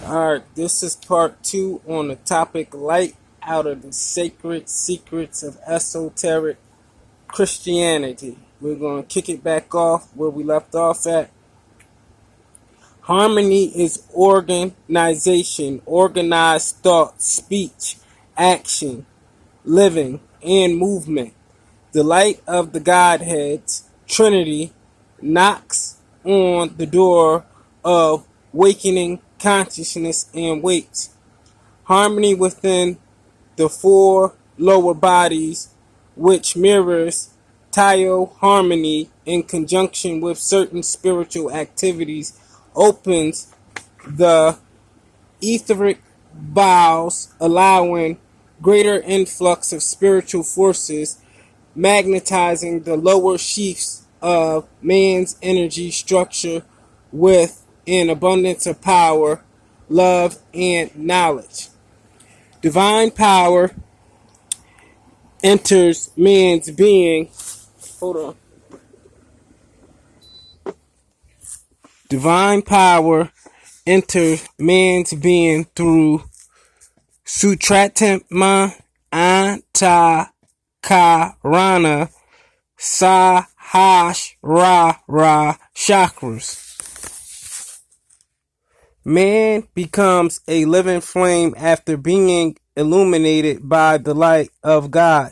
Alright, this is part 2 on the topic Light Out of the Sacred Secrets of Esoteric Christianity. We're going to kick it back off where we left off at. Harmony is organization, organized thought, speech, action, living, and movement. The light of the Godhead's Trinity knocks on the door of awakening consciousness and waits. Harmony within the four lower bodies, which mirrors Tyo harmony in conjunction with certain spiritual activities, opens the etheric bowels, allowing greater influx of spiritual forces, magnetizing the lower sheaths of man's energy structure with an abundance of power, love, and knowledge. Divine power enters man's being. Hold on. Divine power enters man's being through Sutratma Anta Karana Sahasrara chakras. Man becomes a living flame after being illuminated by the light of God.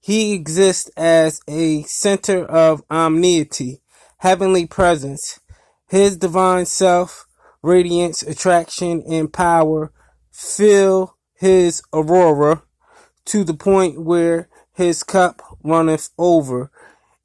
He exists as a center of omniety, heavenly presence. His divine self, radiance, attraction, and power fill his aurora to the point where his cup runneth over,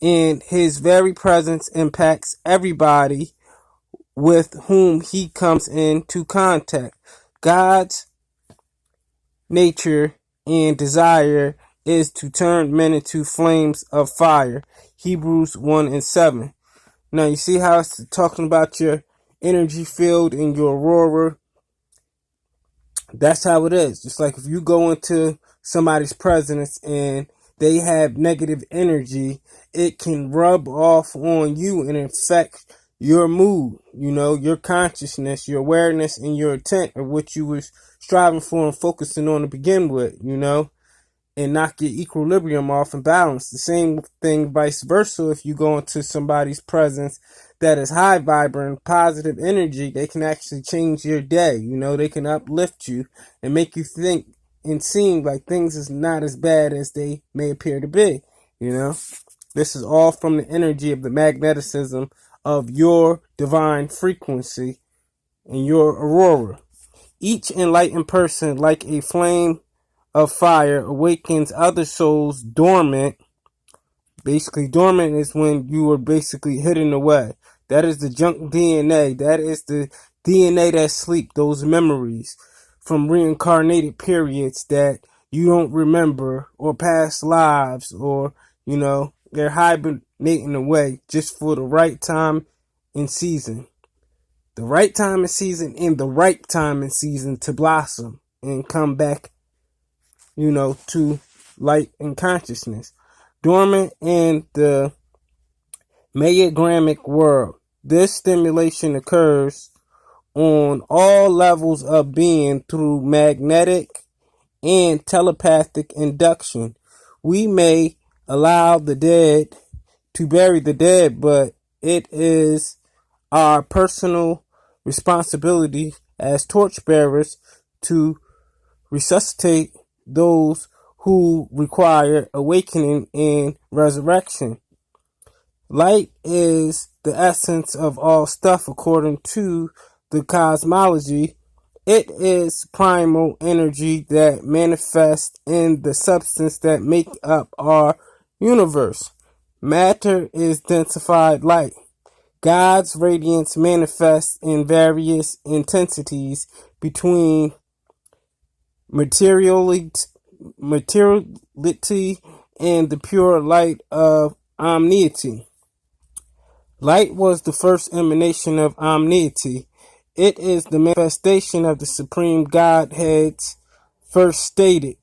and his very presence impacts everybody with whom he comes into contact. God's nature and desire is to turn men into flames of fire. Hebrews 1:7. Now you see how it's talking about your energy field and your aurora. That's how it is. Just like if you go into somebody's presence and they have negative energy, it can rub off on you and affect your mood, your consciousness, your awareness, and your intent of what you was striving for and focusing on to begin with, and knock your equilibrium off and balance. The same thing vice versa. If you go into somebody's presence that is high vibrant, positive energy, they can actually change your day. They can uplift you and make you think and seem like things is not as bad as they may appear to be. This is all from the energy of the magneticism of your divine frequency and your aurora. Each enlightened person, like a flame of fire, awakens other souls dormant. Basically, dormant is when you are basically hidden away. That is the junk DNA. That is the DNA that sleep, those memories from reincarnated periods that you don't remember, or past lives, or, they're hibernating away just for the right time and season. The right time and season and the right time and season to blossom and come back, to light and consciousness. Dormant in the Mayagrammic world. This stimulation occurs on all levels of being through magnetic and telepathic induction. We may allow the dead to bury the dead, but it is our personal responsibility as torchbearers to resuscitate those who require awakening and resurrection. Light is the essence of all stuff according to the cosmology. It is primal energy that manifests in the substance that make up our universe. Matter is densified light. God's radiance manifests in various intensities between materiality and the pure light of omniety. Light was the first emanation of omniety. It is the manifestation of the Supreme Godhead's first stated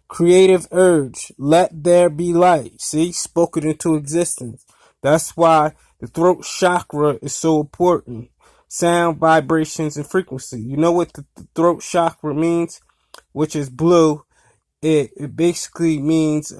creative urge. Let there be light. See, spoke it into existence. That's why the throat chakra is so important. sound, vibrations, and frequency. You know what the throat chakra means, which is blue. It basically means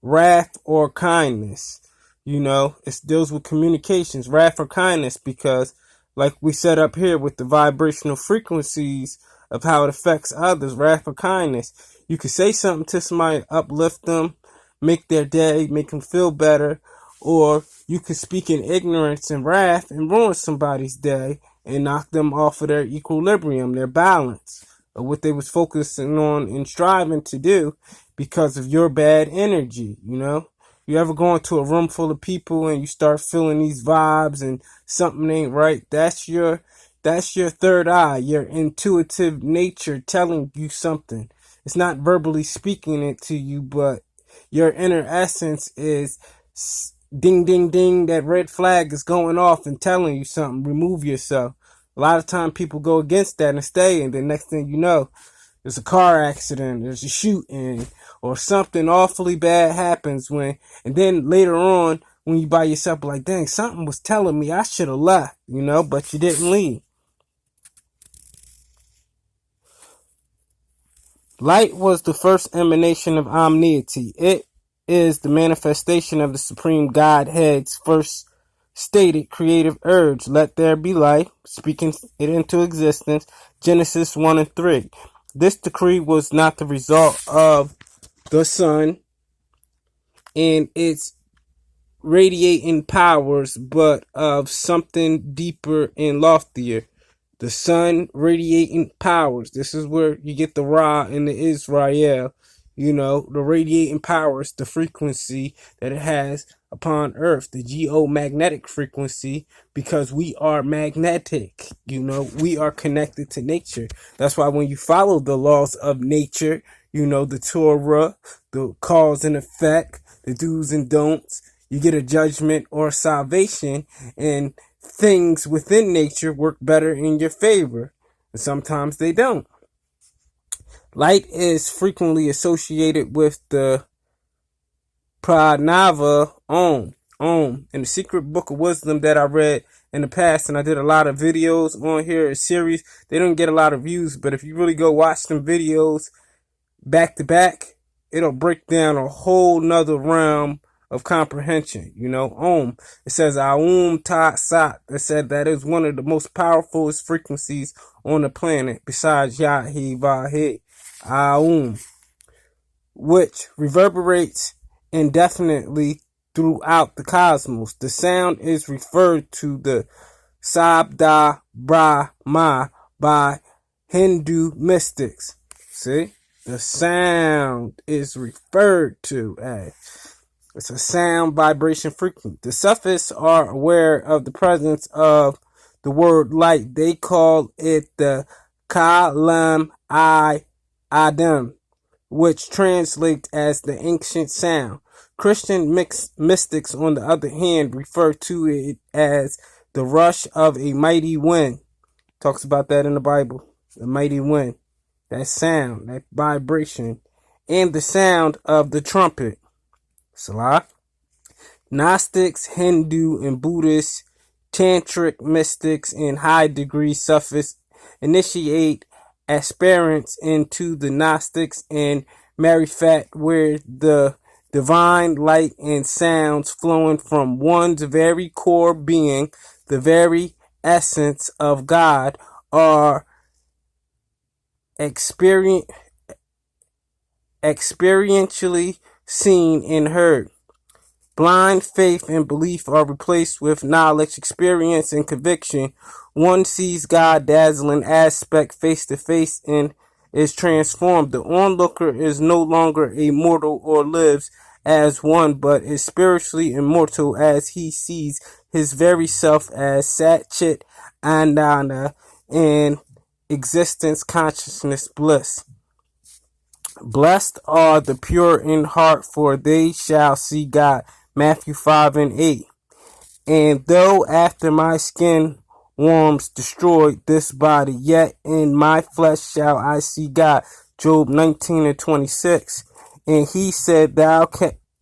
wrath or kindness. You know, it deals with communications, wrath or kindness, because like we set up here with the vibrational frequencies of how it affects others, wrath or kindness. You could say something to somebody, uplift them, make their day, make them feel better, or you could speak in ignorance and wrath and ruin somebody's day and knock them off of their equilibrium, their balance, of what they was focusing on and striving to do because of your bad energy. You know, you ever go into a room full of people and you start feeling these vibes and something ain't right? That's your third eye, your intuitive nature telling you something. It's not verbally speaking it to you, but your inner essence is ding, ding, ding. That red flag is going off and telling you something. Remove yourself. A lot of time people go against that and stay, and the next thing you know, there's a car accident, there's a shooting, or something awfully bad happens and then later on, when you by yourself, like, dang, something was telling me I should have left, you know, but you didn't leave. Light was the first emanation of omniety. It is the manifestation of the Supreme Godhead's first stated creative urge, let there be light, speaking it into existence, Genesis 1 and 3. This decree was not the result of the sun and its radiating powers, but of something deeper and loftier. The sun radiating powers. This is where you get the Ra and the Israel. You know, the radiating powers, the frequency that it has upon Earth, the geomagnetic frequency, because we are magnetic. You know, we are connected to nature. That's why when you follow the laws of nature, you know, the Torah, the cause and effect, the do's and don'ts, you get a judgment or salvation, and things within nature work better in your favor, and sometimes they don't. Light is frequently associated with the pranava Om. In the secret book of wisdom that I read in the past, and I did a lot of videos on here, a series. They don't get a lot of views, but if you really go watch some videos back to back, it'll break down a whole nother realm of comprehension. You know, Om. It says Aum Tat Sat. It said that is one of the most powerful frequencies on the planet besides Yah He Vah Aum, which reverberates indefinitely throughout the cosmos. The sound is referred to the Sabda Brahma by Hindu mystics. See? The sound is referred to as. It's a sound vibration frequency. The Sufis are aware of the presence of the word light. They call it the Kalam Adam, which translates as the ancient sound. Christian mystics, on the other hand, refer to it as the rush of a mighty wind. Talks about that in the Bible. The mighty wind. That sound, that vibration, and the sound of the trumpet. Salah. Gnostics, Hindu, and Buddhist, Tantric mystics, and high degree Sufis initiate aspirants into the Gnostics and Marifat, where the divine light and sounds flowing from one's very core being, the very essence of God, are experientially seen and heard. Blind faith and belief are replaced with knowledge, experience, and conviction. One sees God's dazzling aspect face to face and is transformed. The onlooker is no longer a mortal or lives as one, but is spiritually immortal as he sees his very self as Sat Chit Ananda and existence, consciousness, bliss. Blessed are the pure in heart, for they shall see God. Matthew 5 and 8. And though after my skin worms destroyed this body, yet in my flesh shall I see God. Job 19 and 26. And he said, thou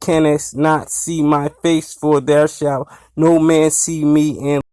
canst not see my face, for there shall no man see me and